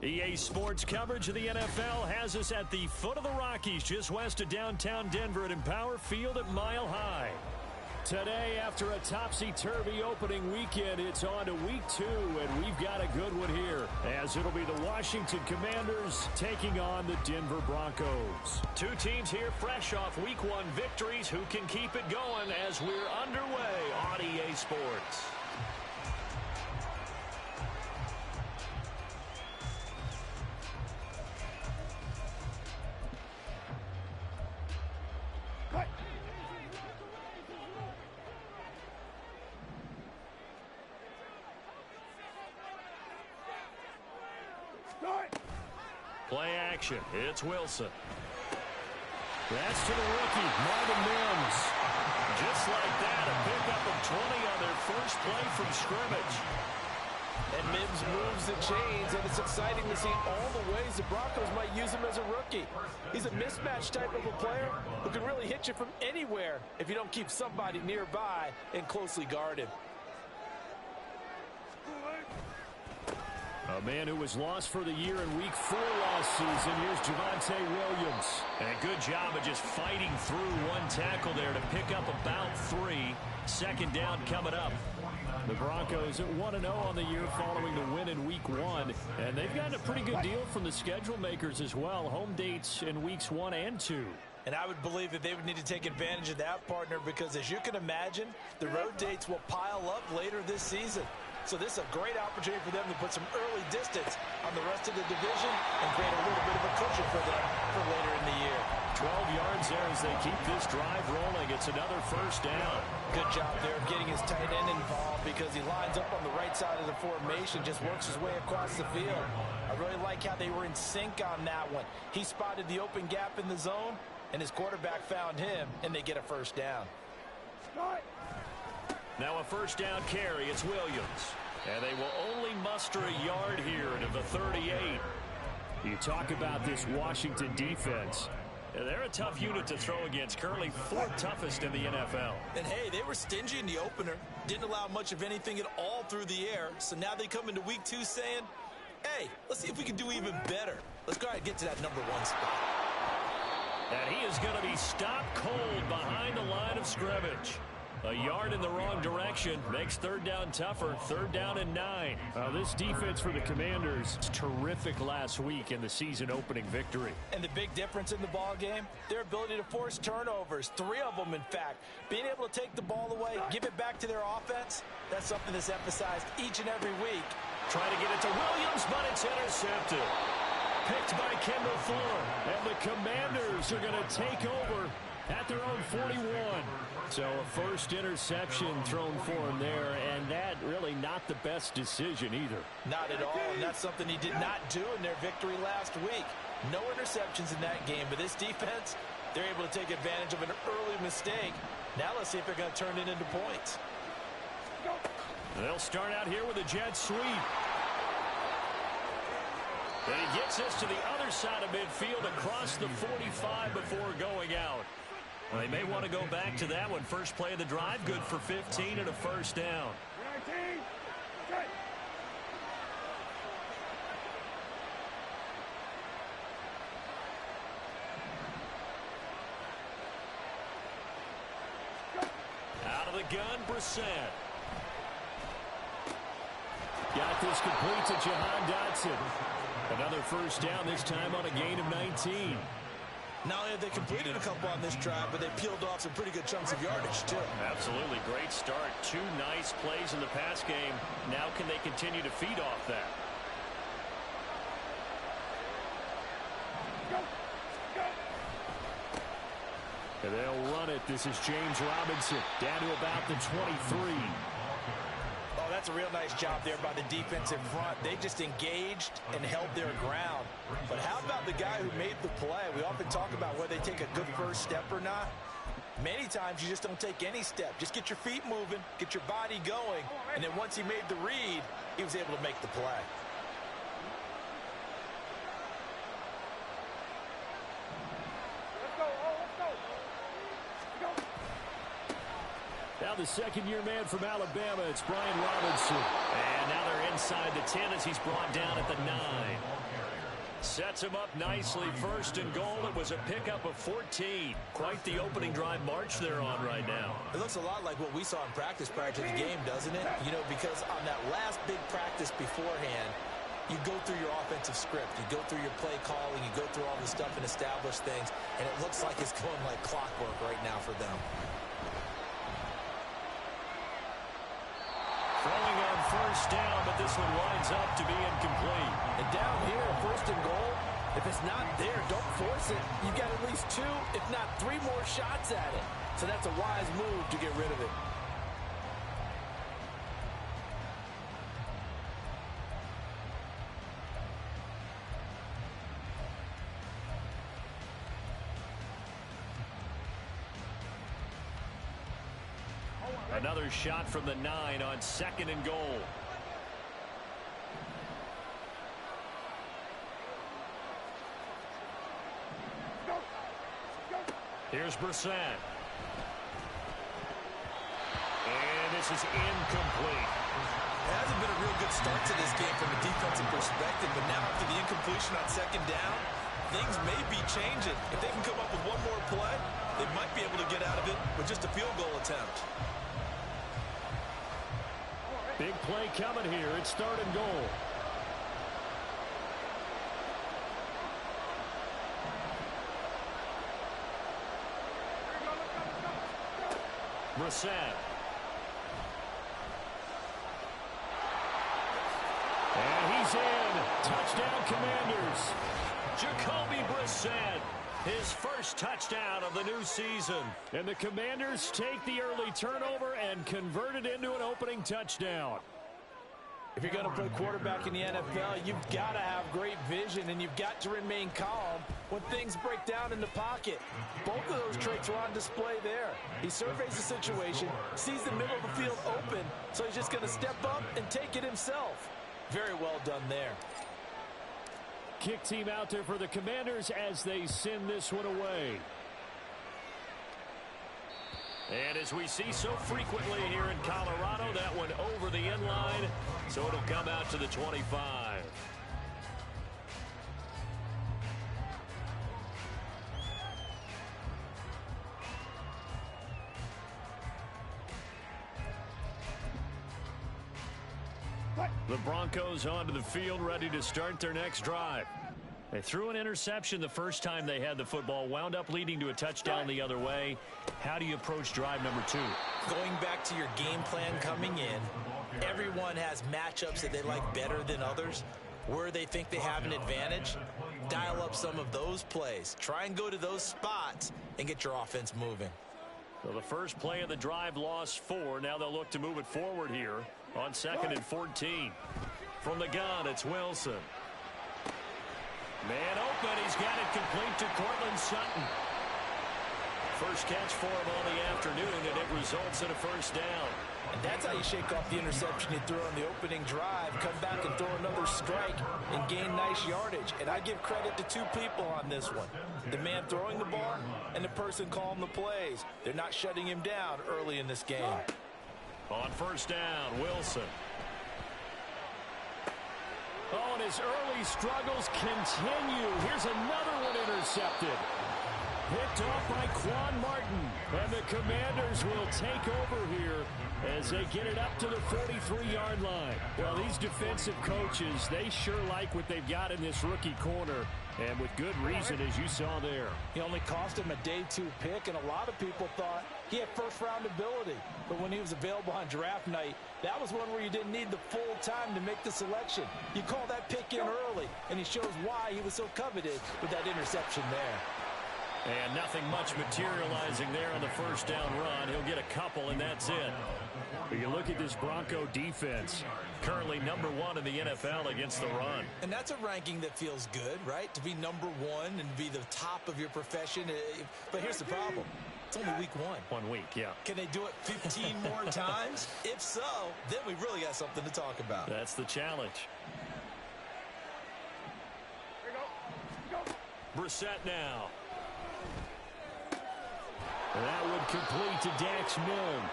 EA Sports coverage of the NFL has us at the foot of the Rockies, just west of downtown Denver at Empower Field at Mile High. Today, after a topsy-turvy opening weekend, it's on to Week 2, and we've got a good one here, as it'll be the Washington Commanders taking on the Denver Broncos. Two teams here fresh off Week 1 victories. Who can keep it going as we're underway on EA Sports? Play action. It's Wilson. That's to the rookie, Marvin Mims. Just like that, a pickup of 20 on their first play from scrimmage. And Mims moves the chains, and it's exciting to see all the ways the Broncos might use him as a rookie. He's a mismatch type of a player who can really hit you from anywhere if you don't keep somebody nearby and closely guard him. A man who was lost for the year in Week 4 last season. Here's Javonte Williams. And a good job of just fighting through one tackle there to pick up about 3. Second down coming up. The Broncos at 1-0 on the year following the win in Week 1. And they've gotten a pretty good deal from the schedule makers as well. Home dates in Weeks 1 and 2. And I would believe that they would need to take advantage of that, partner, because as you can imagine, the road dates will pile up later this season. So this is a great opportunity for them to put some early distance on the rest of the division and create a little bit of a cushion for them for later in the year. 12 yards there as they keep this drive rolling. It's another first down. Good job there of getting his tight end involved because he lines up on the right side of the formation, just works his way across the field. I really like how they were in sync on that one. He spotted the open gap in the zone, and his quarterback found him, and they get a first down. Now a first down carry. It's Williams. And they will only muster a yard here into the 38. You talk about this Washington defense. They're a tough unit to throw against. Currently 4th toughest in the NFL. And, hey, they were stingy in the opener. Didn't allow much of anything at all through the air. So now they come into Week 2 saying, hey, let's see if we can do even better. Let's go ahead and get to that number 1 spot. And he is going to be stopped cold behind the line of scrimmage. A yard in the wrong direction makes third down tougher. Third down and 9. This defense for the Commanders is terrific last week in the season opening victory. And the big difference in the ball game, their ability to force turnovers. 3 of them, in fact. Being able to take the ball away, give it back to their offense, that's something that's emphasized each and every week. Trying to get it to Williams, but it's intercepted. Picked by Kendall Fuller. And the Commanders are going to take over at their own 41. So a first interception thrown for him there, and that really not the best decision either. Not at all, and that's something he did not do in their victory last week. No interceptions in that game, but this defense, they're able to take advantage of an early mistake. Now let's see if they're going to turn it into points. They'll start out here with a jet sweep. And he gets us to the other side of midfield across the 45 before going out. Well, they may want to go back to that one. First play of the drive, good for 15 and a first down. Out of the gun, Brissett. Got this complete to Jahan Dotson. Another first down, this time on a gain of 19. Not only have they completed a couple on this drive, but they peeled off some pretty good chunks of yardage, too. Absolutely. Great start. 2 nice plays in the pass game. Now can they continue to feed off that? And they'll run it. This is James Robinson down to about the 23. Oh, that's a real nice job there by the defensive front. They just engaged and held their ground. But how about the guy who made the play? We often talk about whether they take a good first step or not. Many times you just don't take any step. Just get your feet moving, get your body going, and then once he made the read, he was able to make the play. the second-year man from Alabama. It's Brian Robinson. And now they're inside the 10 as he's brought down at the 9. Sets him up nicely. First and goal. It was a pickup of 14. Quite the opening drive march they're on right now. It looks a lot like what we saw in practice prior to the game, doesn't it? You know, because on that last big practice beforehand, you go through your offensive script. You go through your play calling. You go through all the stuff and establish things. And it looks like it's going like clockwork right now for them. Throwing on first down, but this one winds up to be incomplete. And down here, first and goal, if it's not there, don't force it. You've got at least 2, if not 3 more shots at it. So that's a wise move to get rid of it. Another shot from the 9 on second and goal. Here's Brissett. And this is incomplete. It hasn't been a real good start to this game from a defensive perspective, but now after the incompletion on second down, things may be changing. If they can come up with one more play, they might be able to get out of it with just a field goal attempt. Big play coming here. It's third and goal. Brissett. And he's in. Touchdown, Commanders. Jacoby Brissett. His first touchdown of the new season. And the Commanders take the early turnover and convert it into an opening touchdown. If you're going to play quarterback in the NFL, you've got to have great vision, and you've got to remain calm when things break down in the pocket. Both of those traits are on display there. He surveys the situation, sees the middle of the field open, so he's just going to step up and take it himself. Very well done there. Kick team out there for the Commanders as they send this one away. And as we see so frequently here in Colorado, that one over the end line, so it'll come out to the 25. The Broncos onto the field, ready to start their next drive. They threw an interception the first time they had the football, wound up leading to a touchdown the other way. How do you approach drive number 2? Going back to your game plan coming in, everyone has matchups that they like better than others. Where they think they have an advantage, dial up some of those plays. Try and go to those spots and get your offense moving. So the first play of the drive lost 4. Now they'll look to move it forward here on 2nd and 14. From the gun, it's Wilson. Man open. He's got it complete to Cortland Sutton. First catch for him on the afternoon, and it results in a first down. And that's how you shake off the interception you threw on the opening drive, come back and throw another strike and gain nice yardage. And I give credit to 2 people on this one. The man throwing the ball and the person calling the plays. They're not shutting him down early in this game. On first down, Wilson. Oh, and his early struggles continue. Here's another one intercepted. Picked off by Quan Martin. And the Commanders will take over here as they get it up to the 43-yard line. Well, these defensive coaches, they sure like what they've got in this rookie corner. And with good reason, as you saw there. He only cost him a day 2 pick, and a lot of people thought he had first-round ability. But when he was available on draft night, that was one where you didn't need the full time to make the selection. You call that pick in early, and he shows why he was so coveted with that interception there. And nothing much materializing there on the first down run. He'll get a couple, and that's it. But you look at this Bronco defense, currently number 1 in the NFL against the run. And that's a ranking that feels good, right? To be number 1 and be the top of your profession. But here's the problem. It's only week 1. 1 week, yeah. Can they do it 15 more times? If so, then we really got something to talk about. That's the challenge. Brissett now. That would complete to Dax Milne.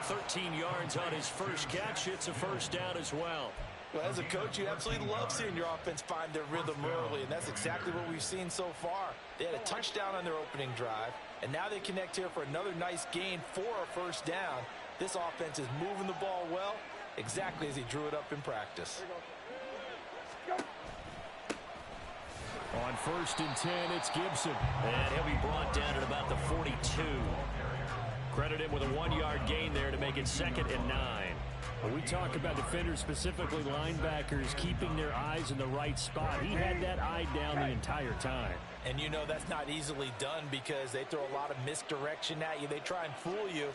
13 yards on his first catch. It's a first down as well. Well, as a coach, you absolutely love seeing your offense find their rhythm early, and that's exactly what we've seen so far. They had a touchdown on their opening drive, and now they connect here for another nice gain for a first down. This offense is moving the ball well, exactly as he drew it up in practice. On 1st and 10, it's Gibson. And he'll be brought down at about the 42. Credit him with a 1-yard gain there to make it 2nd and 9. When we talk about defenders, specifically linebackers, keeping their eyes in the right spot, he had that eye down the entire time. And you know that's not easily done because they throw a lot of misdirection at you. They try and fool you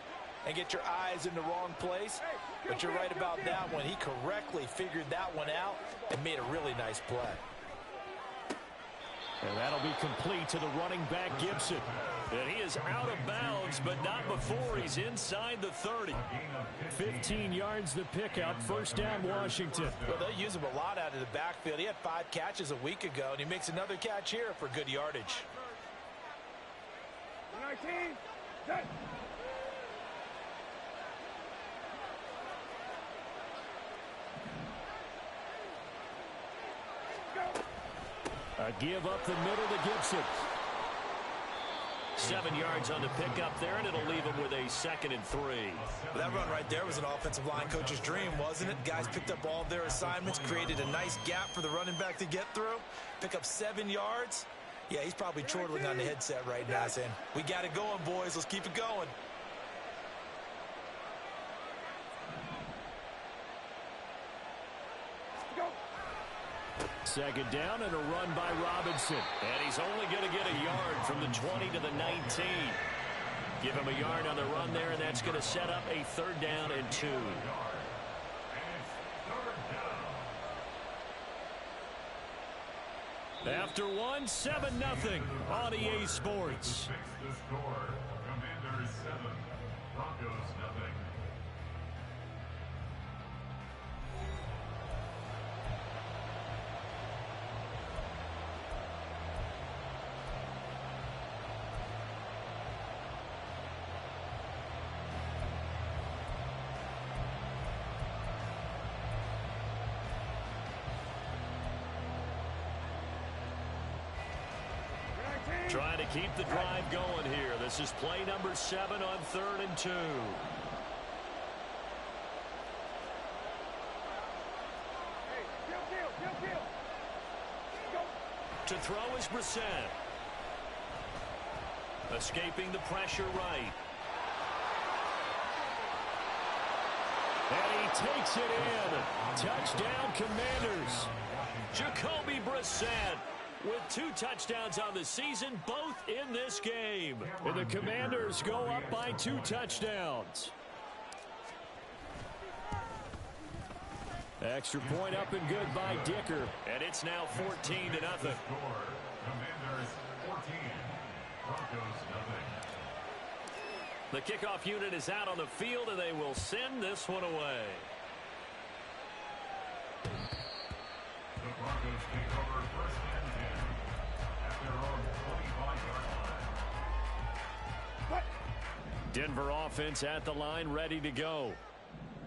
and get your eyes in the wrong place. But you're right about that one. He correctly figured that one out and made a really nice play. And that'll be complete to the running back, Gibson. And he is out of bounds, but not before he's inside the 30. 15 yards the pickup. First down, Washington. Well, they'll use him a lot out of the backfield. He had 5 catches a week ago, and he makes another catch here for good yardage. 19, set. A give up the middle to Gibson. 7 yards on the pickup there, and it'll leave him with a 2nd and 3. Well, that run right there was an offensive line coach's dream, wasn't it? Guys picked up all of their assignments, created a nice gap for the running back to get through, pick up 7 yards. Yeah, he's probably chortling on the headset right now saying, we got it going, boys. Let's keep it going. Second down and a run by Robinson. And he's only going to get a yard from the 20 to the 19. Give him a yard on the run there, and that's going to set up a 3rd down and 2. After one, 7-0 on EA Sports. Commanders 7, Broncos 0. Trying to keep the drive going here. This is play number 7 on 3rd and 2. To throw is Brissett. Escaping the pressure right. And he takes it in. Touchdown, Commanders. Jacoby Brissett with 2 touchdowns on the season, both in this game. And the Commanders go up by 2 touchdowns. Extra point up and good by Dicker. And it's now 14-0. Commanders 14, Broncos 0. The kickoff unit is out on the field, and they will send this one away. The Broncos take over 1st and 10 at their own 25-yard line. Denver offense at the line, ready to go.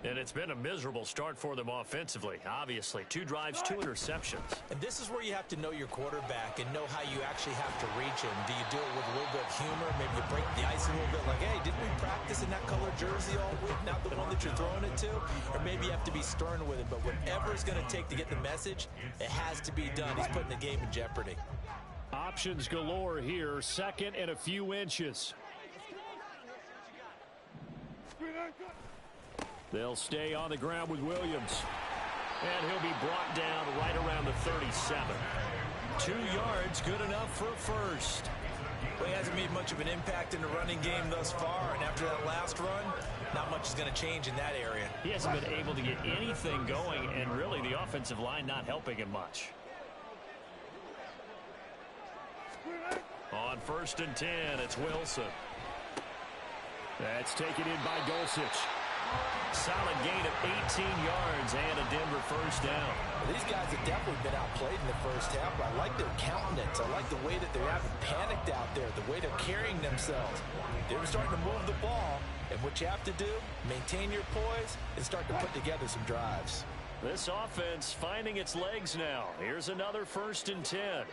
And it's been a miserable start for them offensively. Obviously, 2 drives, 2 interceptions. And this is where you have to know your quarterback and know how you actually have to reach him. Do you do it with a little bit of humor? Maybe you break the ice a little bit like, hey, didn't we practice in that color jersey all week? Not the one that you're throwing it to? Or maybe you have to be stern with him. But whatever it's going to take to get the message, it has to be done. He's putting the game in jeopardy. Options galore here. 2nd and a few inches. They'll stay on the ground with Williams. And he'll be brought down right around the 37. 2 yards, good enough for a first. Well, he hasn't made much of an impact in the running game thus far. And after that last run, not much is going to change in that area. He hasn't been able to get anything going, and really the offensive line not helping him much. On 1st and 10, it's Wilson. That's taken in by Dulcich. Solid gain of 18 yards and a Denver first down. These guys have definitely been outplayed in the first half, but I like their countenance. I like the way that they haven't panicked out there, the way they're carrying themselves. They're starting to move the ball, and what you have to do, maintain your poise and start to put together some drives. This offense finding its legs now. Here's another 1st and 10.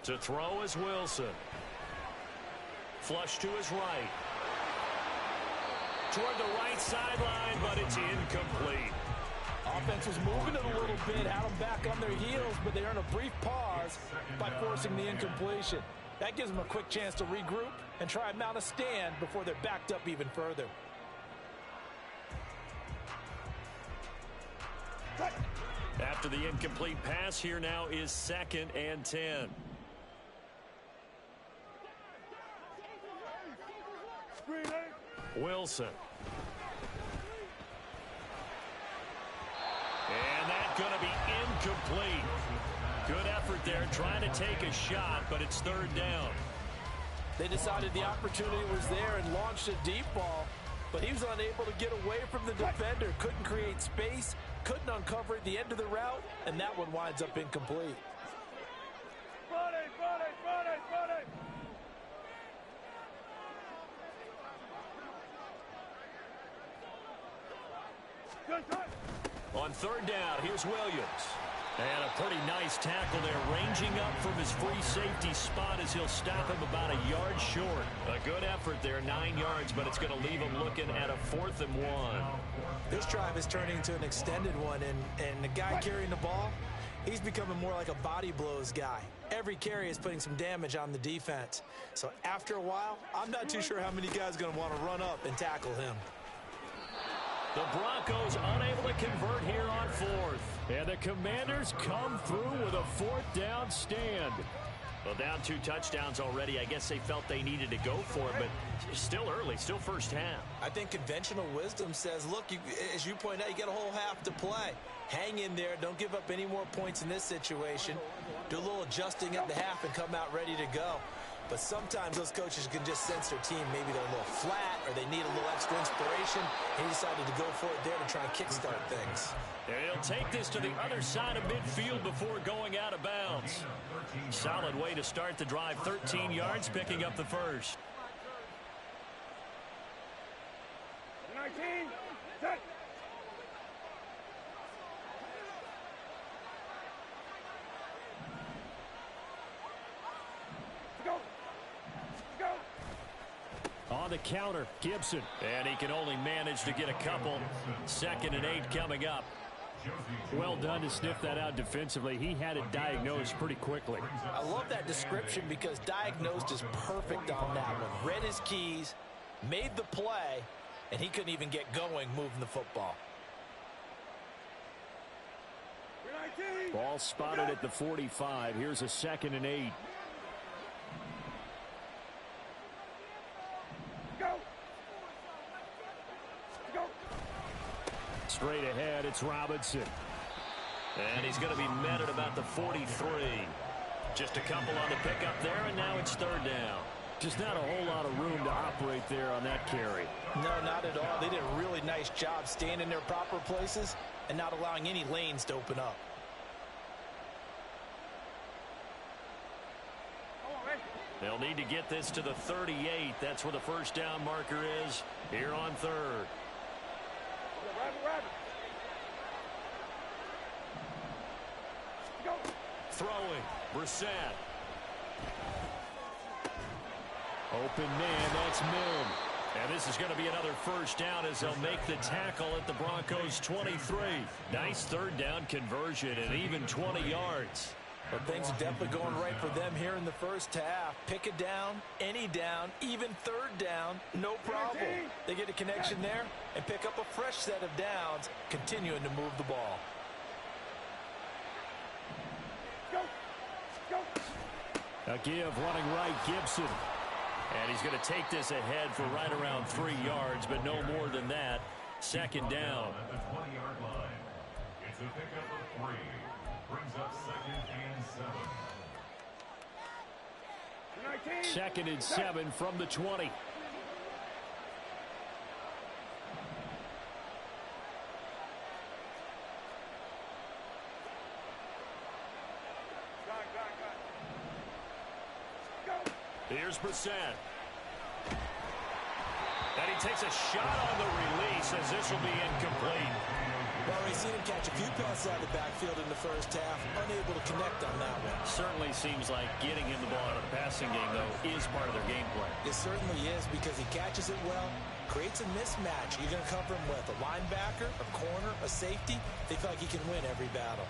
To throw is Wilson. Flush to his right. Toward the right sideline, but it's incomplete. Offense was moving it a little bit, had them back on their heels, but they earned a brief pause by forcing the incompletion. That gives them a quick chance to regroup and try and mount a stand before they're backed up even further. After the incomplete pass, here now is 2nd and 10. Wilson. And that's going to be incomplete. Good effort there, trying to take a shot, but it's 3rd down. They decided the opportunity was there and launched a deep ball, but he was unable to get away from the defender. Couldn't create space, couldn't uncover at the end of the route, and that one winds up incomplete. Friday. On 3rd down, here's Williams. And a pretty nice tackle there, ranging up from his free safety spot as he'll stop him about a yard short. A good effort there, 9 yards, but it's going to leave him looking at a 4th and 1. This drive is turning into an extended one, and the guy carrying the ball, he's becoming more like a body blows guy. Every carry is putting some damage on the defense. So after a while, I'm not too sure how many guys are going to want to run up and tackle him. The Broncos unable to convert here on 4th. And the Commanders come through with a 4th down stand. Well, down 2 touchdowns already. I guess they felt they needed to go for it, but still early, still first half. I think conventional wisdom says, look, as you point out, you got a whole half to play. Hang in there. Don't give up any more points in this situation. Do a little adjusting at the half and come out ready to go. But sometimes those coaches can just sense their team. Maybe they're a little flat or they need a little extra inspiration. He decided to go for it there to try and kickstart things. He'll take this to the other side of midfield before going out of bounds. Solid way to start the drive. 13 yards, picking up the first. 19, set. On the counter, Gibson. And he can only manage to get a couple. 2nd and 8 coming up. Well done to sniff that out defensively. He had it diagnosed pretty quickly. I love that description because diagnosed is perfect on that one. Read his keys, made the play, and he couldn't even get going moving the football. Ball spotted at the 45. Here's a 2nd and 8. Straight ahead, it's Robinson. And he's going to be met at about the 43. Just a couple on the pickup there, and now it's 3rd down. Just not a whole lot of room to operate there on that carry. No, not at all. They did a really nice job staying in their proper places and not allowing any lanes to open up. They'll need to get this to the 38. That's where the first down marker is here on 3rd. Throwing, Brissett. Open man, that's Milne. And this is going to be another first down as they'll make the tackle at the Broncos' 23. Nice 3rd down conversion and even 20 yards. But things are definitely going right for them here in the first half. Pick it down, any down, even 3rd down, no problem. They get a connection there and pick up a fresh set of downs, continuing to move the ball. A give running right, Gibson. And he's going to take this ahead for right around 3 yards, but no more than that. 2nd down. At the 20-yard line. It's a pickup of 3. Brings up 2nd and 7. 2nd and 7 from the 20. Here's Brissett. And he takes a shot on the release as this will be incomplete. Well, we've seen him catch a few passes out of the backfield in the first half, unable to connect on that one. Certainly seems like getting him the ball out of the passing game, though, is part of their game plan. It certainly is because he catches it well, creates a mismatch. You're going to cover him with a linebacker, a corner, a safety. They feel like he can win every battle.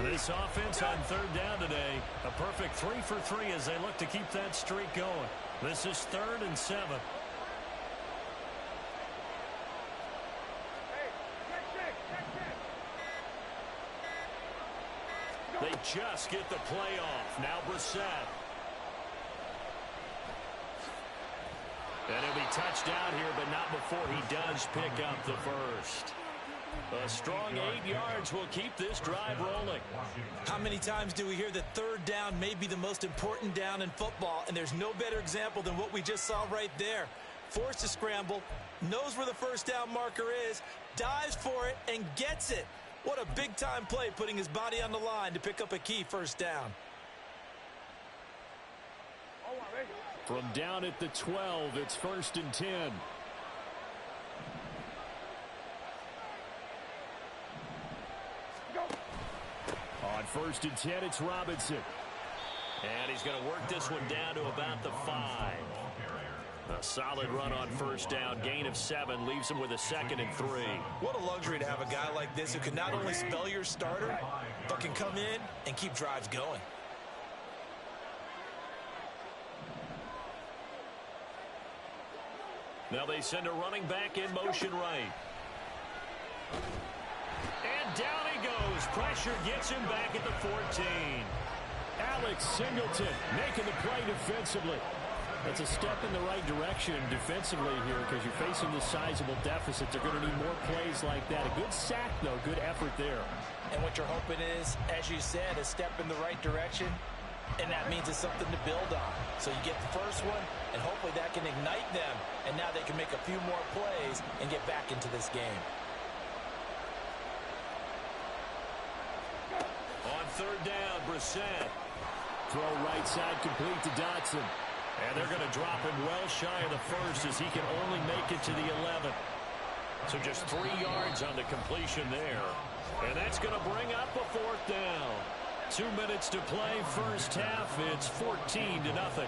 This offense on third down today, a perfect 3 for 3 as they look to keep that streak going. This is 3rd and 7. They just get the play off. Now Brissett. And he'll be touched down here, but not before he does pick up the first. A strong 8 yards will keep this drive rolling. How many times do we hear that third down may be the most important down in football, and there's no better example than what we just saw right there. Forced to scramble, knows where the first down marker is, dives for it, and gets it. What a big-time play, putting his body on the line to pick up a key first down. From down at the 12, it's 1st and 10. On 1st and 10, it's Robinson. And he's going to work this one down to about the 5. A solid run on first down. Gain of 7 leaves him with a 2nd and 3. What a luxury to have a guy like this who can not only spell your starter, but can come in and keep drives going. Now they send a running back in motion right. And down he goes. Pressure gets him back at the 14. Alex Singleton making the play defensively. That's a step in the right direction defensively here because you're facing this sizable deficit. They're going to need more plays like that. A good sack, though. Good effort there. And what you're hoping is, as you said, a step in the right direction, and that means it's something to build on. So you get the first one, and hopefully that can ignite them, and now they can make a few more plays and get back into this game. On third down, Brissett. Throw right side complete to Dotson. And they're going to drop him well shy of the first as he can only make it to the 11. So just 3 yards on the completion there. And that's going to bring up a 4th down. 2 minutes to play first half. It's 14-0.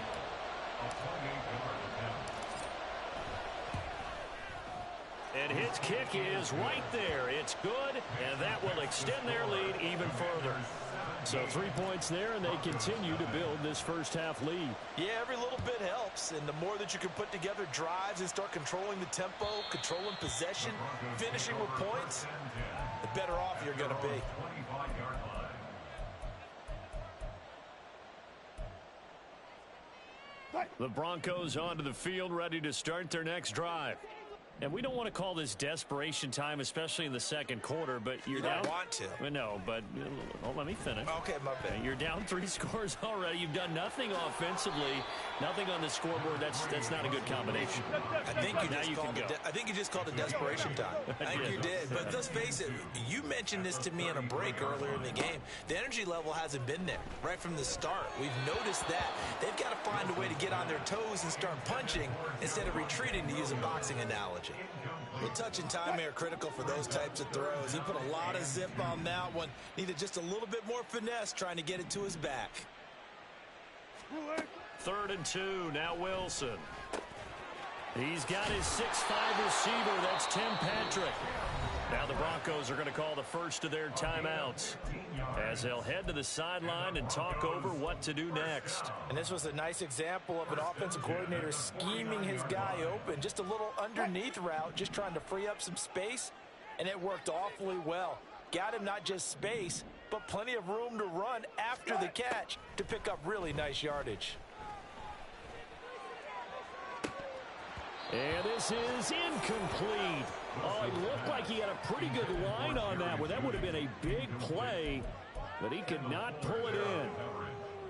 And his kick is right there. It's good, and that will extend their lead even further. So 3 points there, and they continue to build this first half lead. Yeah, every little bit helps, and the more that you can put together drives and start controlling the tempo, controlling possession, finishing with points, the better off you're going to be. The Broncos onto the field, ready to start their next drive. And we don't want to call this desperation time, especially in the second quarter, but you're down. You want to. No, but let me finish. Okay, my bad. You're down 3 scores already. You've done nothing offensively, nothing on the scoreboard. That's not a good combination. I think you just called it desperation time. I think you did. But let's face it, you mentioned this to me in a break earlier in the game. The energy level hasn't been there right from the start. We've noticed that. They've got to find a way to get on their toes and start punching instead of retreating, to use a boxing analogy. Well, touch and time are critical for those types of throws. He put a lot of zip on that one. Needed just a little bit more finesse trying to get it to his back. 3rd and 2. Now Wilson. He's got his 6'5" receiver. That's Tim Patrick. Now the Broncos are going to call the first of their timeouts as they'll head to the sideline and talk over what to do next. And this was a nice example of an offensive coordinator scheming his guy open. Just a little underneath route, just trying to free up some space, and it worked awfully well. Got him not just space, but plenty of room to run after the catch to pick up really nice yardage. And this is incomplete. Oh, it looked like he had a pretty good line on that one. That would have been a big play, but he could not pull it in.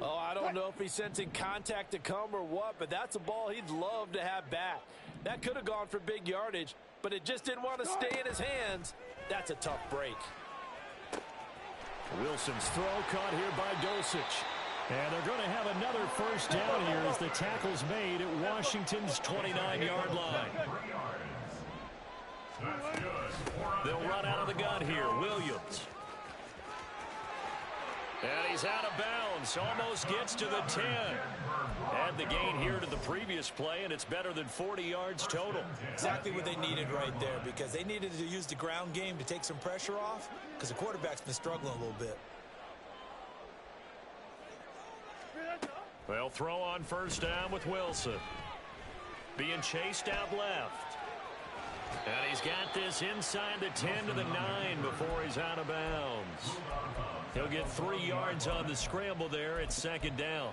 Oh, I don't know if he's sensing contact to come or what, but that's a ball he'd love to have back. That could have gone for big yardage, but it just didn't want to stay in his hands. That's a tough break. Wilson's throw caught here by Dulcich. And they're going to have another first down here as the tackle's made at Washington's 29-yard line. They'll run out of the gun here. Williams. And he's out of bounds. Almost gets to the 10. Add the gain here to the previous play, and it's better than 40 yards total. Exactly what they needed right there, because they needed to use the ground game to take some pressure off, because the quarterback's been struggling a little bit. They'll throw on first down with Wilson. Being chased out left. And he's got this inside the 10 to the 9 before he's out of bounds. He'll get 3 yards on the scramble there. It's second down.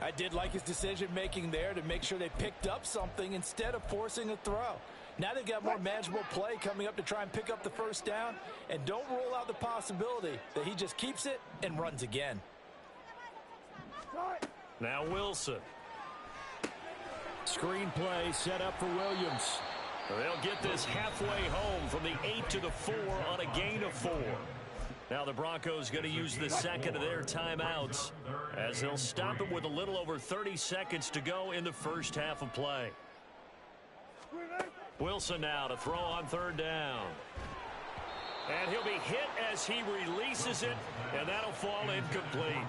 I did like his decision-making there to make sure they picked up something instead of forcing a throw. Now they've got more manageable play coming up to try and pick up the first down. And don't rule out the possibility that he just keeps it and runs again. Now Wilson. Screen play set up for Williams. They'll get this halfway home from the 8 to the 4 on a gain of 4. Now the Broncos going to use the second of their timeouts as they'll stop it with a little over 30 seconds to go in the first half of play. Wilson now to throw on third down. And he'll be hit as he releases it, and that'll fall incomplete.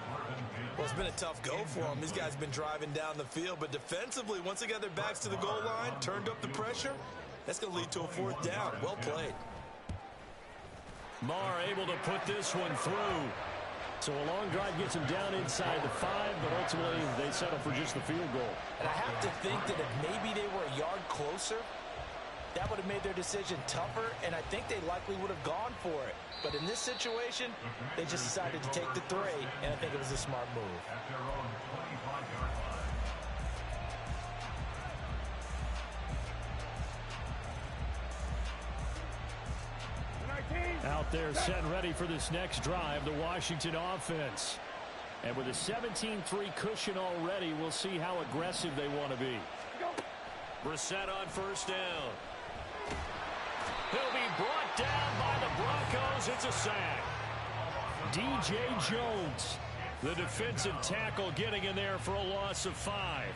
Well, it's been a tough go for him. These guys have been driving down the field, but defensively, once they got their backs to the goal line, turned up the pressure, that's going to lead to a fourth down. Well played. Marr able to put this one through. So a long drive gets him down inside the 5, but ultimately they settle for just the field goal. And I have to think that if maybe they were a yard closer, that would have made their decision tougher, and I think they likely would have gone for it. But in this situation, they just decided to take the 3, and I think it was a smart move. Out there set and ready for this next drive, the Washington offense. And with a 17-3 cushion already, we'll see how aggressive they want to be. Brissett on first down. He'll be brought down by the Broncos. It's a sack. D.J. Jones, the defensive tackle, getting in there for a loss of 5.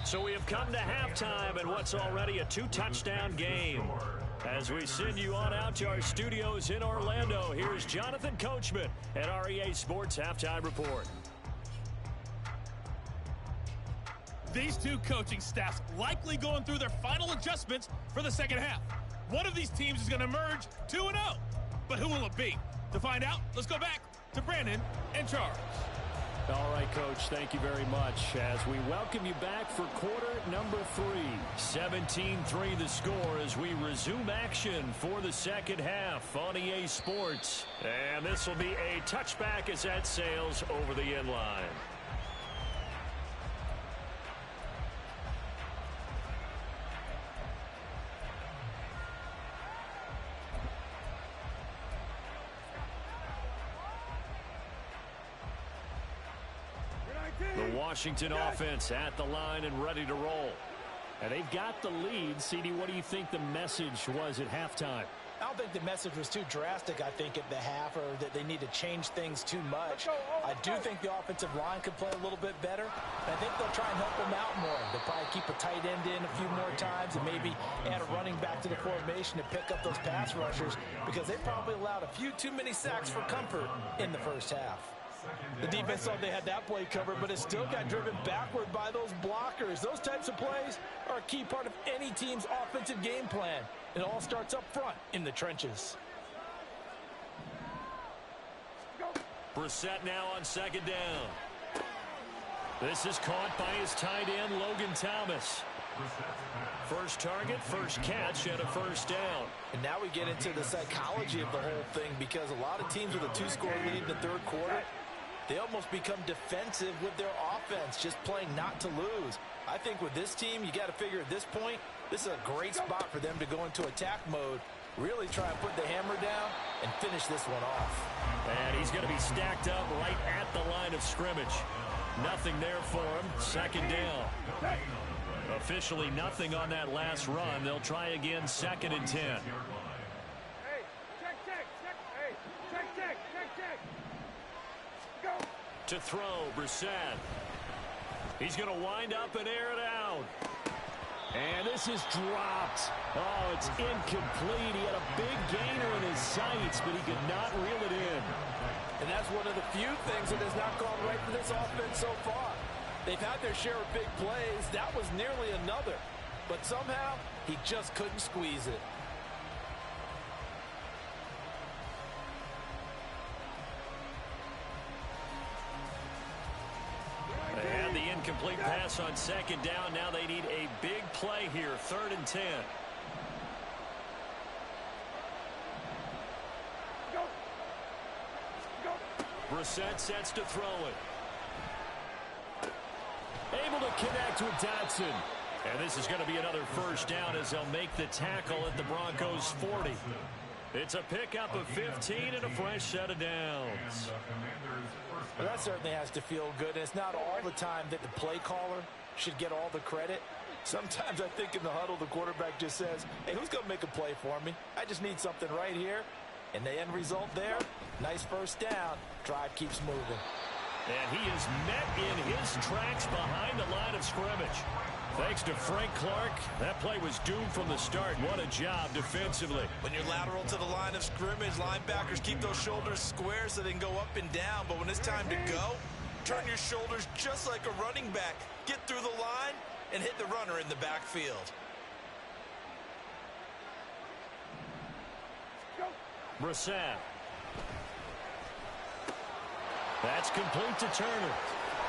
So we have come to halftime in what's already a 2-touchdown game. As we send you on out to our studios in Orlando, here's Jonathan Coachman at REA Sports Halftime Report. These two coaching staffs likely going through their final adjustments for the second half. One of these teams is going to emerge 2-0. But who will it be? To find out, let's go back to Brandon and Charles. All right, Coach, thank you very much as we welcome you back for quarter number 3. 17-3 the score as we resume action for the second half on EA Sports. And this will be a touchback as that sails over the end line. The Washington offense at the line and ready to roll. And they've got the lead. CD, what do you think the message was at halftime? I don't think the message was too drastic, I think, at the half, or that they need to change things too much. I do think the offensive line could play a little bit better. And I think they'll try and help them out more. They'll probably keep a tight end in a few more times and maybe add a running back to the formation to pick up those pass rushers, because they probably allowed a few too many sacks for comfort in the first half. The defense thought they had that play covered, but it still got driven backward by those blockers. Those types of plays are a key part of any team's offensive game plan. It all starts up front in the trenches. Brissett now on second down. This is caught by his tight end, Logan Thomas. First target, first catch, and a first down. And now we get into the psychology of the whole thing, because a lot of teams with a 2-score lead in the third quarter, they almost become defensive with their offense, just playing not to lose. I think with this team, you got to figure at this point, this is a great spot for them to go into attack mode Really try and put the hammer down and finish this one off. And he's going to be stacked up right at the line of scrimmage. Nothing there for him. Second down. Officially nothing on that last run. They'll try again, 2nd and 10. Hey, check. Hey, check. Go. To throw, Brissett. He's going to wind up and air it out. And this is dropped. Oh, it's incomplete. He had a big gainer in his sights, but he could not reel it in. And that's one of the few things that has not gone right for this offense so far. They've had their share of big plays. That was nearly another. But somehow, he just couldn't squeeze it. They had the incomplete pass on 2nd down. Now they need a big play here, 3rd and 10. Brissett sets to throw it. Able to connect with Dotson. And this is going to be another first down as they'll make the tackle at the Broncos 40. It's a pickup of 15 and a fresh set of downs. Well, that certainly has to feel good. It's not all the time that the play caller should get all the credit. Sometimes I think in the huddle, the quarterback just says, hey, who's going to make a play for me? I just need something right here. And the end result there, nice first down. Drive keeps moving. And he is met in his tracks behind the line of scrimmage. Thanks to Frank Clark, that play was doomed from the start. What a job defensively. When you're lateral to the line of scrimmage, linebackers keep those shoulders square so they can go up and down. But when it's time to go, turn your shoulders just like a running back. Get through the line and hit the runner in the backfield. Brissett. That's complete to Turner.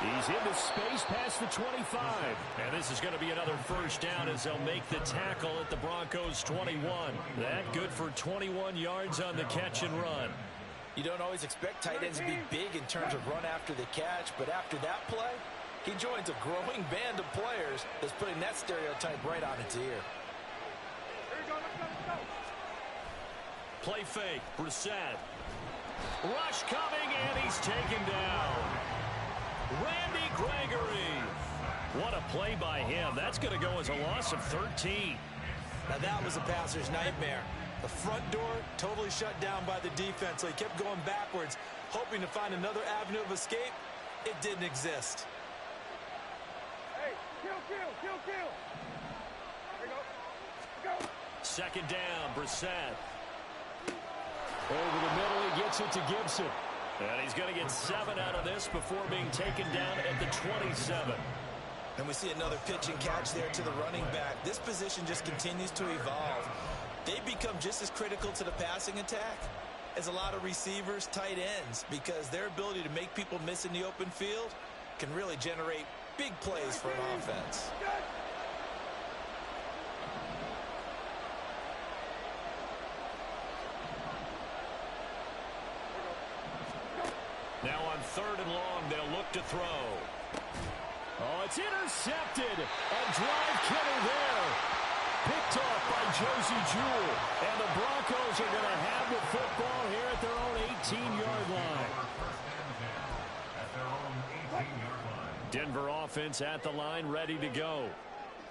He's into space past the 25. And this is going to be another first down as they'll make the tackle at the Broncos 21. That good for 21 yards on the catch and run. You don't always expect tight ends to be big in terms of run after the catch, but after that play, he joins a growing band of players that's putting that stereotype right on its ear. Play fake, Brissett. Rush coming, and he's taken down. Randy Gregory. What a play by him. That's going to go as a loss of 13. Now that was a passer's nightmare. The front door totally shut down by the defense, so he kept going backwards, hoping to find another avenue of escape. It didn't exist. Hey, kill. There you go. Second down, Brissett. Over the middle, he gets it to Gibson. And he's going to get 7 out of this before being taken down at the 27. And we see another pitch and catch there to the running back. This position just continues to evolve. They become just as critical to the passing attack as a lot of receivers, tight ends, because their ability to make people miss in the open field can really generate big plays for an offense. Now on 3rd and long, they'll look to throw. Oh, it's intercepted. A drive killer there. Picked off by Josie Jewell. And the Broncos are going to have the football here at their own 18-yard line. Denver offense at the line, ready to go.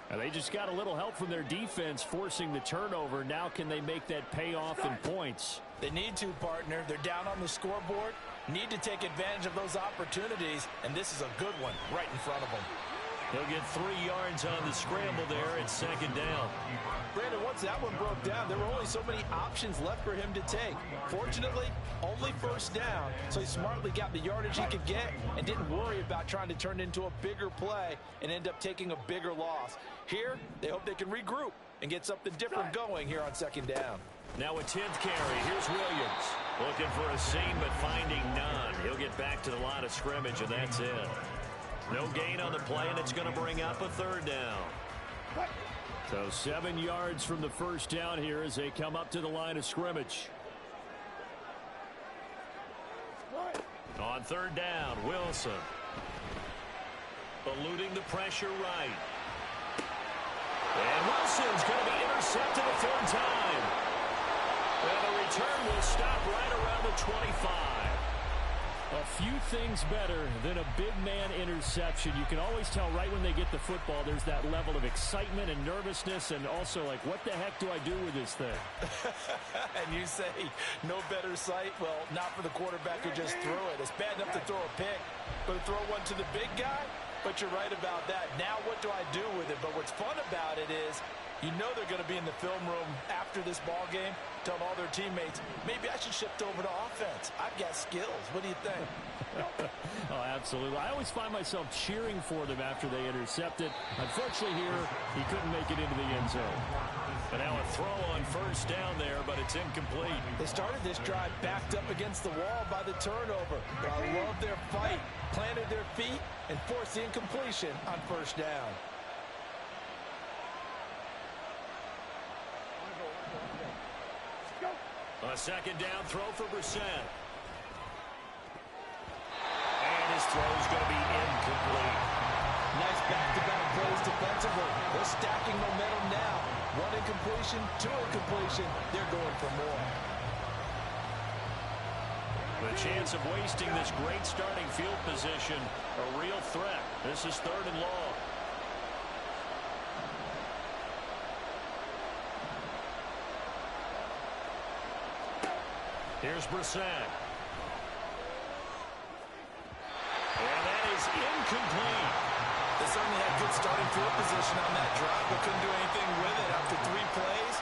And they just got a little help from their defense forcing the turnover. Now can they make that pay off in points? They need to, partner. They're down on the scoreboard. Need to take advantage of those opportunities, and this is a good one right in front of them. He'll get 3 yards on the scramble there at 2nd down. Brandon, once that one broke down, there were only so many options left for him to take. Fortunately, only first down, so he smartly got the yardage he could get and didn't worry about trying to turn it into a bigger play and end up taking a bigger loss. Here, they hope they can regroup and get something different going here on 2nd down. Now a 10th carry. Here's Williams. Looking for a seam, but finding none. He'll get back to the line of scrimmage, and that's it. No gain on the play, and it's going to bring up a 3rd down. So 7 yards from the first down here as they come up to the line of scrimmage. On 3rd down, Wilson. Eluding the pressure right. And Wilson's going to be intercepted a 3rd time. And the return will stop right around the 25. A few things better than a big man interception. You can always tell right when they get the football, there's that level of excitement and nervousness, and also like, what the heck do I do with this thing? And you say, no better sight? Well, not for the quarterback who just threw it. It's bad enough to throw a pick, but to throw one to the big guy? But you're right about that. Now what do I do with it? But what's fun about it is, you know they're going to be in the film room after this ball game, telling all their teammates, maybe I should shift over to offense. I've got skills. What do you think? Oh, absolutely. I always find myself cheering for them after they intercept it. Unfortunately here, he couldn't make it into the end zone. But now a throw on first down there, but it's incomplete. They started this drive backed up against the wall by the turnover. But I love their fight, planted their feet, and forced the incompletion on first down. A second down throw for Brissett. And his throw is going to be incomplete. Nice back-to-back plays defensively. They're stacking momentum now. One incompletion, two incompletion. They're going for more. The chance of wasting this great starting field position, a real threat. This is 3rd and long. Here's Brissett. And that is incomplete. They certainly had good starting field position on that drive, but couldn't do anything with it after 3 plays.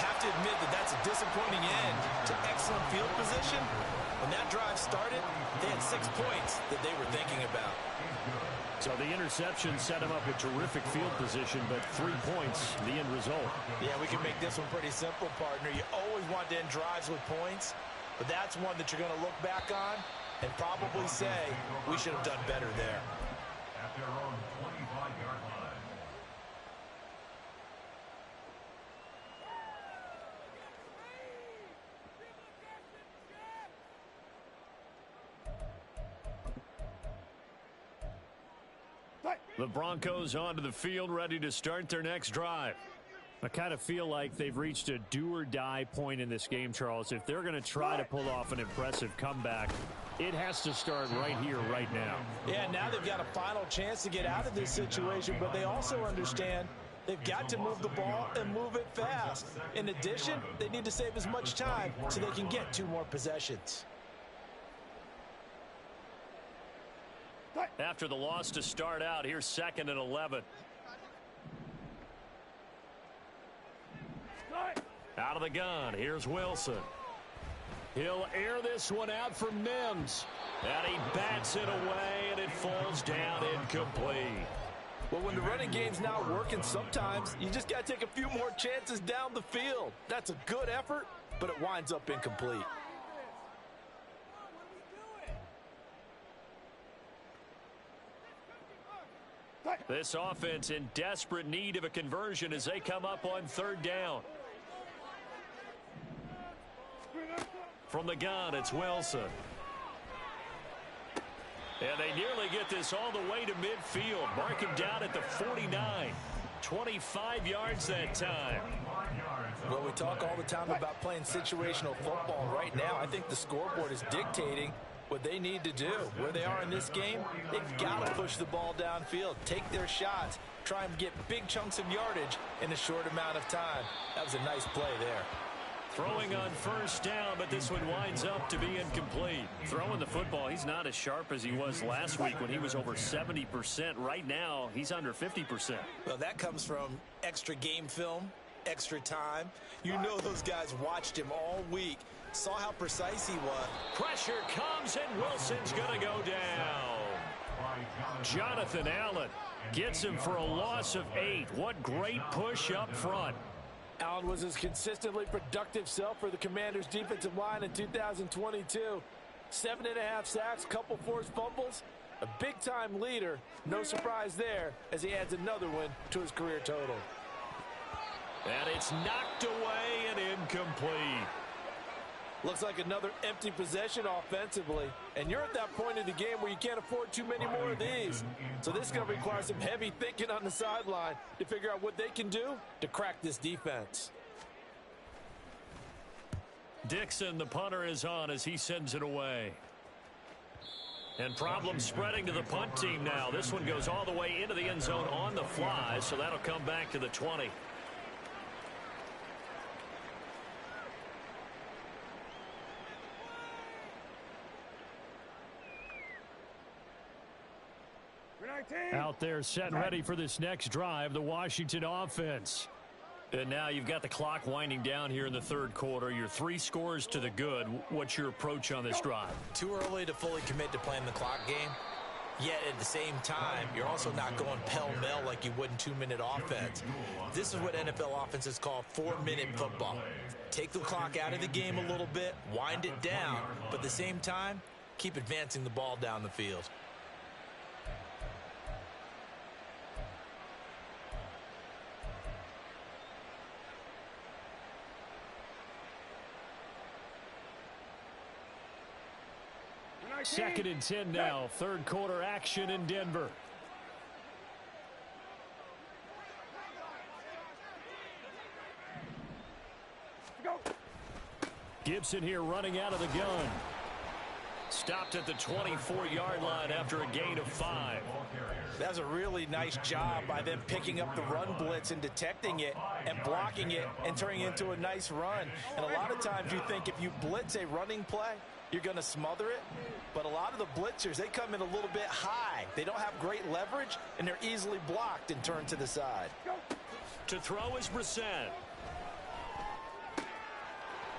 Have to admit that that's a disappointing end to excellent field position. When that drive started, they had 6 points that they were thinking about. So the interception set him up with terrific field position, but 3 points, the end result. Yeah, we can make this one pretty simple, partner. You always want to end drives with points, but that's one that you're going to look back on and probably say, we should have done better there. At their own 25-yard line. The Broncos onto the field, ready to start their next drive. I kind of feel like they've reached a do-or-die point in this game, Charles. If they're going to try to pull off an impressive comeback, it has to start right here, right now. Yeah, now they've got a final chance to get out of this situation, but they also understand they've got to move the ball and move it fast. In addition, they need to save as much time so they can get 2 more possessions. After the loss to start out, here's 2nd and 11. Out of the gun, here's Wilson. He'll air this one out for Mims. And he bats it away, and it falls down incomplete. Well, when the running game's not working, sometimes you just got to take a few more chances down the field. That's a good effort, but it winds up incomplete. This offense in desperate need of a conversion as they come up on 3rd down. From the gun, it's Wilson. And they nearly get this all the way to midfield. Mark him down at the 49. 25 yards that time. Well, we talk all the time about playing situational football. Right now, I think the scoreboard is dictating what they need to do. Where they are in this game, they've got to push the ball downfield, take their shots, try and get big chunks of yardage in a short amount of time. That was a nice play there. Throwing on 1st down, but this one winds up to be incomplete. Throwing the football, he's not as sharp as he was last week when he was over 70%. Right now, he's under 50%. Well, that comes from extra game film, extra time. You know those guys watched him all week, saw how precise he was. Pressure comes, and Wilson's going to go down. Jonathan Allen gets him for a loss of 8. What great push up front. Allen was his consistently productive self for the Commanders' defensive line in 2022. 7.5 sacks, couple forced fumbles, a big-time leader. No surprise there as he adds another one to his career total. And it's knocked away and incomplete. Looks like another empty possession offensively. And you're at that point in the game where you can't afford too many more of these. So this is going to require some heavy thinking on the sideline to figure out what they can do to crack this defense. Dixon, the punter, is on as he sends it away. And problems spreading to the punt team now. This one goes all the way into the end zone on the fly, so that'll come back to the 20. Out there set and ready for this next drive, the Washington offense. And now you've got the clock winding down here in the third quarter. You're 3 scores to the good. What's your approach on this drive? Too early to fully commit to playing the clock game. Yet at the same time, you're also not going pell-mell like you would in 2-minute offense. This is what NFL offenses call 4-minute football. Take the clock out of the game a little bit, wind it down, but at the same time, keep advancing the ball down the field. Second and 10 now. Third quarter action in Denver. Gibson here running out of the gun. Stopped at the 24-yard line after a gain of 5. That was a really nice job by them picking up the run blitz and detecting it and blocking it and turning it into a nice run. And a lot of times you think if you blitz a running play, you're going to smother it. But a lot of the blitzers, they come in a little bit high. They don't have great leverage, and they're easily blocked and turned to the side. To throw is Brissett.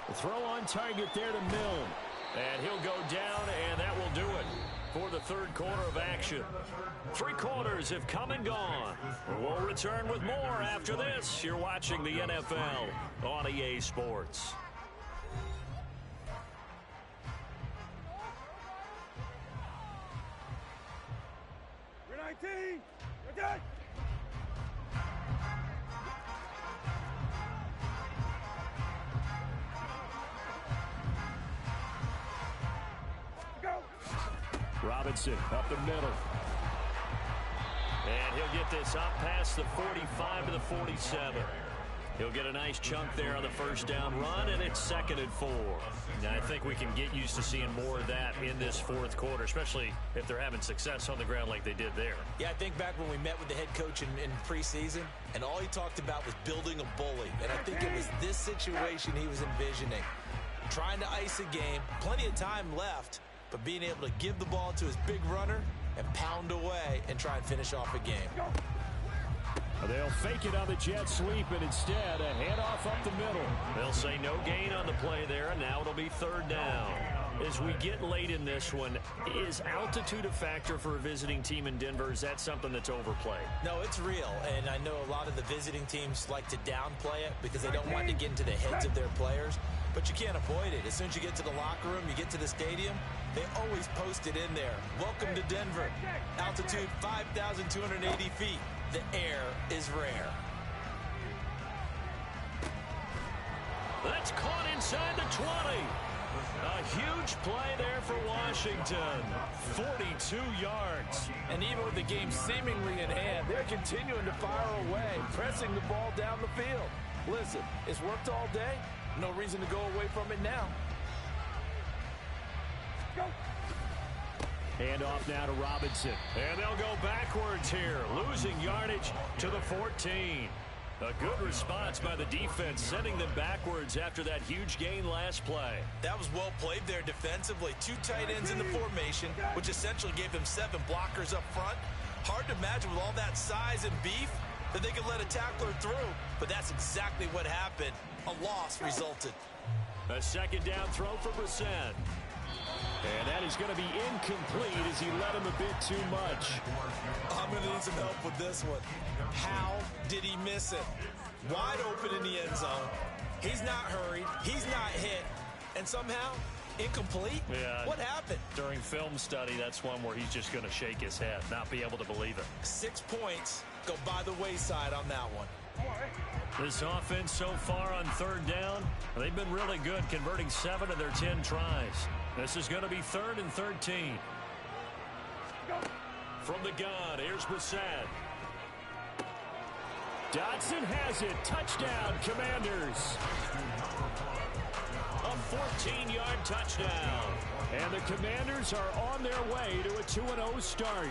The throw on target there to Milne. And he'll go down, and that will do it for the third quarter of action. 3 quarters have come and gone. We'll return with more after this. You're watching the NFL on EA Sports. You're good. Go. Robinson up the middle. And he'll get this up past the 45 to the 47. He'll get a nice chunk there on the first down run, and it's 2nd and 4. Now, I think we can get used to seeing more of that in this fourth quarter, especially if they're having success on the ground like they did there. Yeah, I think back when we met with the head coach in preseason, and all he talked about was building a bully. And I think it was this situation he was envisioning. Trying to ice a game, plenty of time left, but being able to give the ball to his big runner and pound away and try and finish off a game. They'll fake it on the jet sweep, and instead a handoff up the middle. They'll say no gain on the play there, and now it'll be 3rd down. As we get late in this one, is altitude a factor for a visiting team in Denver? Is that something that's overplayed? No, it's real, and I know a lot of the visiting teams like to downplay it because they don't want to get into the heads of their players, but you can't avoid it. As soon as you get to the locker room, you get to the stadium, they always post it in there. Welcome to Denver. Altitude 5,280 feet. The air is rare. That's caught inside the 20. A huge play there for Washington. 42 yards. And even with the game seemingly in hand, they're continuing to fire away, pressing the ball down the field. Listen, it's worked all day. No reason to go away from it now. Go. Handoff now to Robinson. And they'll go backwards here, losing yardage to the 14. A good response by the defense, sending them backwards after that huge gain last play. That was well played there defensively. 2 tight ends in the formation, which essentially gave them 7 blockers up front. Hard to imagine with all that size and beef that they could let a tackler through, but that's exactly what happened. A loss resulted. A 2nd down throw for Brissett. And that is going to be incomplete as he led him a bit too much. I'm going to need some help with this one. How did he miss it? Wide open in the end zone. He's not hurried. He's not hit. And somehow, incomplete? Yeah. What happened? During film study, that's one where he's just going to shake his head, not be able to believe it. 6 points go by the wayside on that one. This offense so far on 3rd down, they've been really good, converting 7 of their 10 tries. This is going to be 3rd and 13. From the gun, here's Brissett. Dotson has it. Touchdown, Commanders. A 14-yard touchdown. And the Commanders are on their way to a 2-0 start.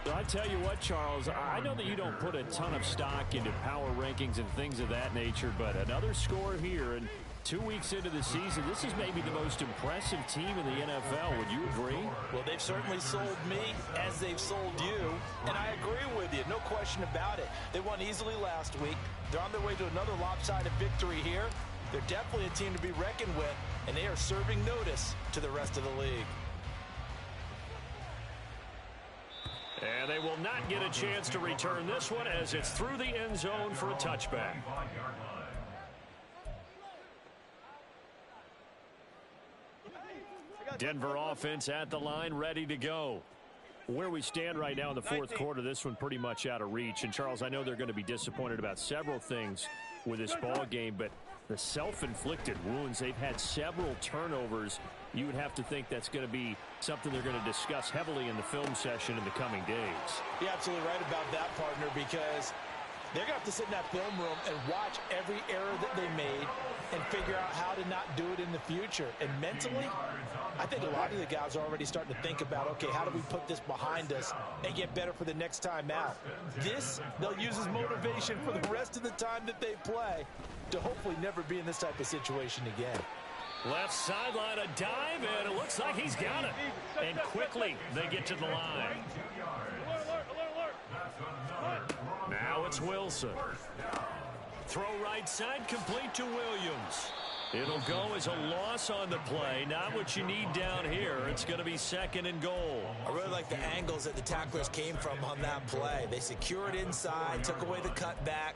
So I tell you what, Charles, I know that you don't put a ton of stock into power rankings and things of that nature, but another score here, and 2 weeks into the season, this is maybe the most impressive team in the NFL. Would you agree? Well, they've certainly sold me as they've sold you, and I agree with you. No question about it. They won easily last week. They're on their way to another lopsided victory here. They're definitely a team to be reckoned with, and they are serving notice to the rest of the league. And they will not get a chance to return this one as it's through the end zone for a touchback. Denver offense at the line, ready to go. Where we stand right now in the fourth quarter, this one pretty much out of reach. And, Charles, I know they're going to be disappointed about several things with this ball game, but the self-inflicted wounds, they've had several turnovers. You would have to think that's going to be something they're going to discuss heavily in the film session in the coming days. You're absolutely right about that, partner, because they're going to have to sit in that film room and watch every error that they made and figure out how to not do it in the future. And mentally, I think a lot of the guys are already starting to think about, okay, how do we put this behind us and get better for the next time out? This, they'll use as motivation for the rest of the time that they play to hopefully never be in this type of situation again. Left sideline, a dive, and it looks like he's got it. And quickly, they get to the line. Now it's Wilson. Throw right side, complete to Williams. It'll go as a loss on the play. Not what you need down here. It's going to be 2nd and goal. I really like the angles that the tacklers came from on that play. They secured inside, took away the cutback.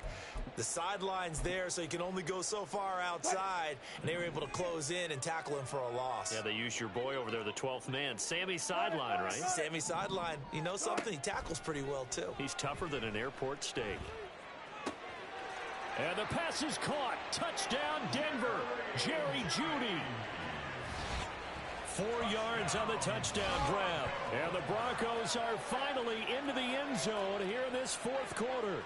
The sideline's there, so you can only go so far outside, and they were able to close in and tackle him for a loss. Yeah, they used your boy over there, the 12th man. Sammy Sideline, right? Sammy Sideline. You know something? He tackles pretty well, too. He's tougher than an airport steak. And the pass is caught. Touchdown, Denver. Jerry Jeudy. 4 yards on the touchdown grab. And the Broncos are finally into the end zone here in this fourth quarter.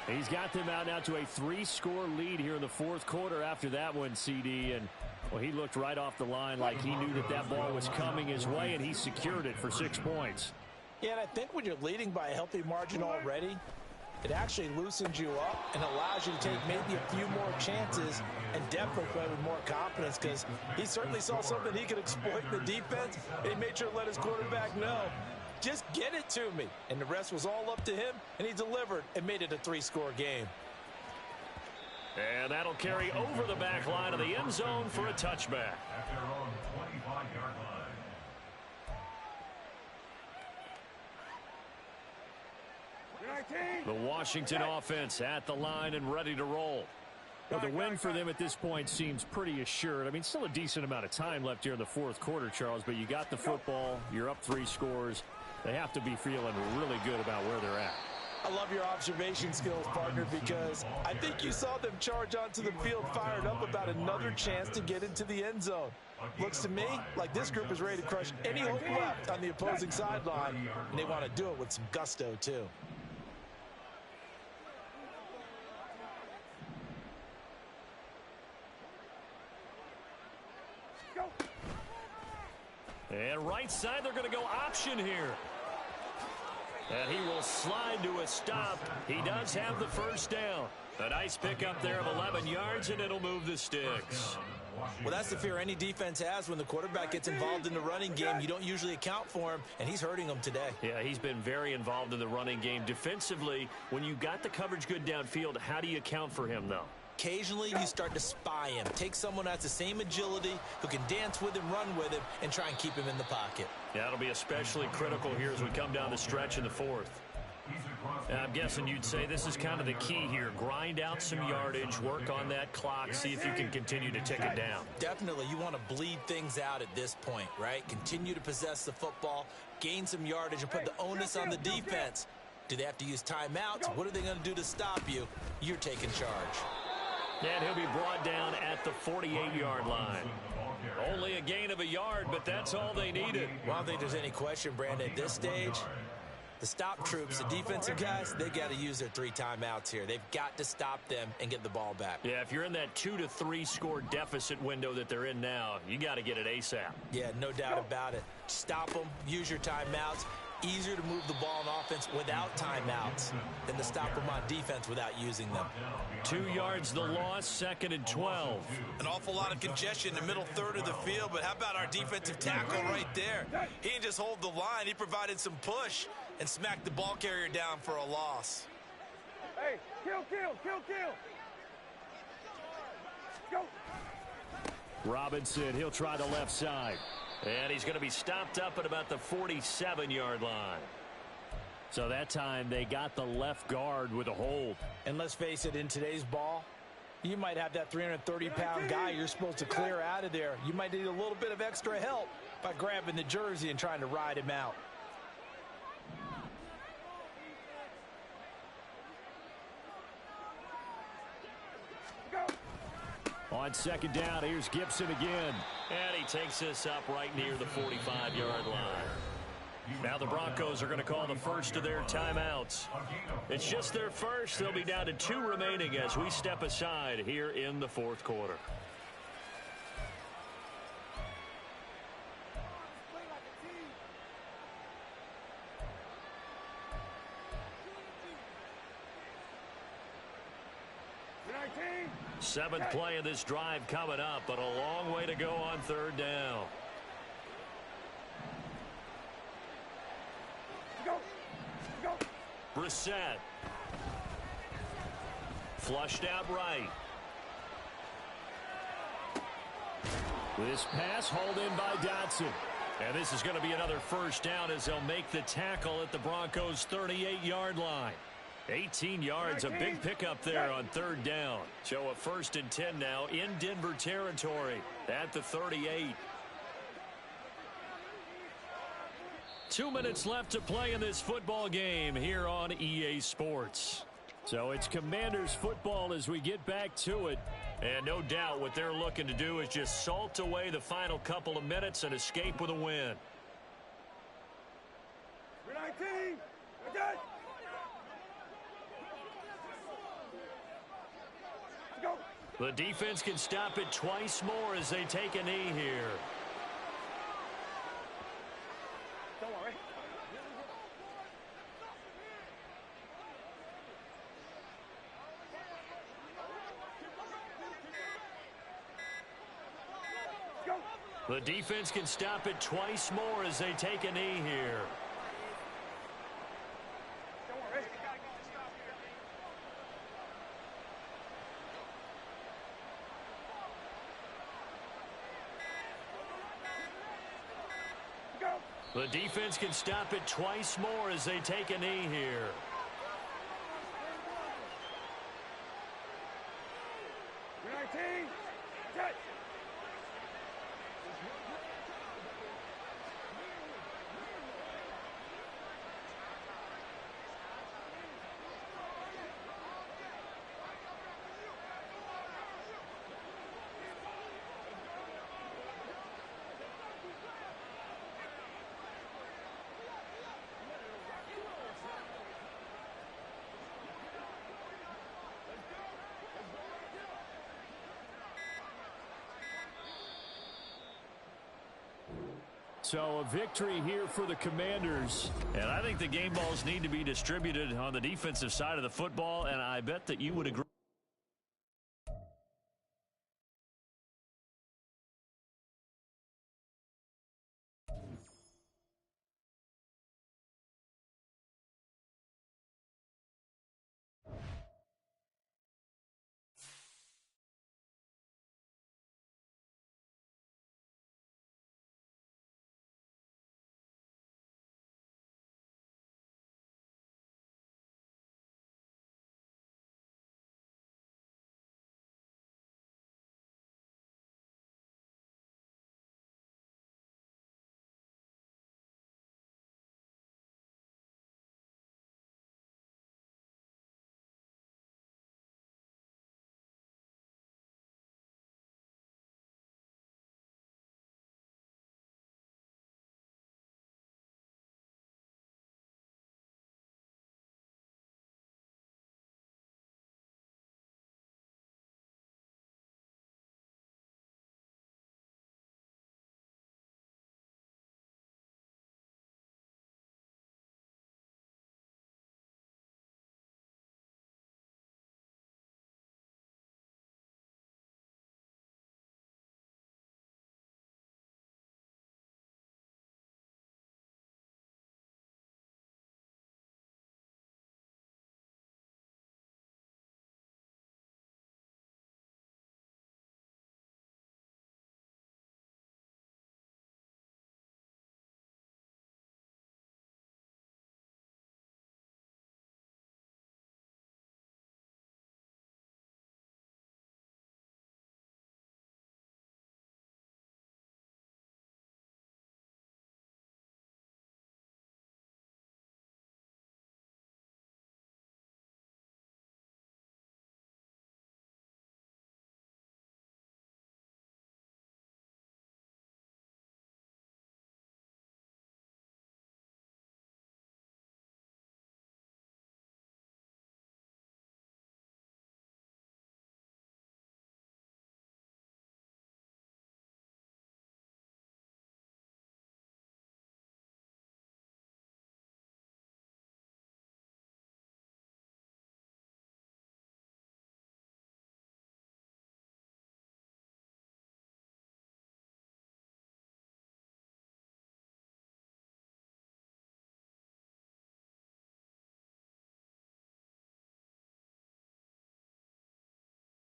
He's got them out now to a 3-score lead here in the fourth quarter after that one, CD. And, well, he looked right off the line like he knew that that ball was coming his way, and he secured it for 6 points. Yeah, and I think when you're leading by a healthy margin already, it actually loosens you up and allows you to take maybe a few more chances and definitely play with more confidence, because he certainly saw something he could exploit in the defense, and he made sure to let his quarterback know, just get it to me. And the rest was all up to him, and he delivered and made it a 3-score game. And that'll carry over the back line of the end zone for a touchback. At their own 25-yard line. The Washington offense at the line and ready to roll. Well, the win for them at this point seems pretty assured. I mean, still a decent amount of time left here in the fourth quarter, Charles, but you got the football, you're up 3 scores. They have to be feeling really good about where they're at. I love your observation skills, partner, because I think you saw them charge onto the field fired up about another chance to get into the end zone. Looks to me like this group is ready to crush any hope left on the opposing sideline, and they want to do it with some gusto, too. And right side, they're going to go option here. And he will slide to a stop. He does have the first down. A nice pickup there of 11 yards, and it'll move the sticks. Well, that's the fear any defense has when the quarterback gets involved in the running game. You don't usually account for him, and he's hurting them today. Yeah, he's been very involved in the running game. Defensively, when you got the coverage good downfield, how do you account for him, though? Occasionally, you start to spy him. Take someone who has the same agility, who can dance with him, run with him, and try and keep him in the pocket. Yeah, that'll be especially critical here as we come down the stretch in the fourth. I'm guessing you'd say this is kind of the key here. Grind out some yardage, work on that clock, see if you can continue to tick it down. Definitely, you want to bleed things out at this point, right? Continue to possess the football, gain some yardage, and put the onus on the defense. Do they have to use timeouts? What are they going to do to stop you? You're taking charge. And he'll be brought down at the 48-yard line. Only a gain of a yard, but that's all they needed. Well, I don't think there's any question, Brandon, at this stage, The stop troops, the defensive guys, they got to use their 3 timeouts here. They've got to stop them and get the ball back. Yeah, if you're in that 2 to 3 score deficit window that they're in now, you got to get it ASAP. Yeah, no doubt about it. Stop them, use your timeouts. Easier to move the ball on offense without timeouts than to stop them on defense without using them. 2 yards the loss, 2nd and 12. An awful lot of congestion in the middle third of the field, but how about our defensive tackle right there? He didn't just hold the line, he provided some push and smacked the ball carrier down for a loss. Hey, kill. Go. Robinson, he'll try the left side. And he's going to be stopped up at about the 47-yard line. So that time they got the left guard with a hold. And let's face it, in today's ball, you might have that 330-pound guy you're supposed to clear out of there. You might need a little bit of extra help by grabbing the jersey and trying to ride him out. On 2nd down, here's Gibson again. And he takes this up right near the 45-yard line. Now the Broncos are going to call the first of their timeouts. It's just their first. They'll be down to 2 remaining as we step aside here in the 4th quarter. Seventh play of this drive coming up, but a long way to go on 3rd down. Go. Brissett. Flushed out right. This pass hauled in by Dotson. And this is going to be another first down as they'll make the tackle at the Broncos' 38-yard line. 18 yards, a big pickup there on 3rd down. So a 1st and 10 now in Denver territory at the 38. 2 minutes left to play in this football game here on EA Sports. So it's Commanders football as we get back to it. And no doubt what they're looking to do is just salt away the final couple of minutes and escape with a win. 19. Again. Go. The defense can stop it twice more as they take a knee here. Don't worry. Go. The defense can stop it twice more as they take a knee here. Don't worry. Go. The defense can stop it twice more as they take a knee here. You're 19. Set. So a victory here for the Commanders. And I think the game balls need to be distributed on the defensive side of the football, and I bet that you would agree.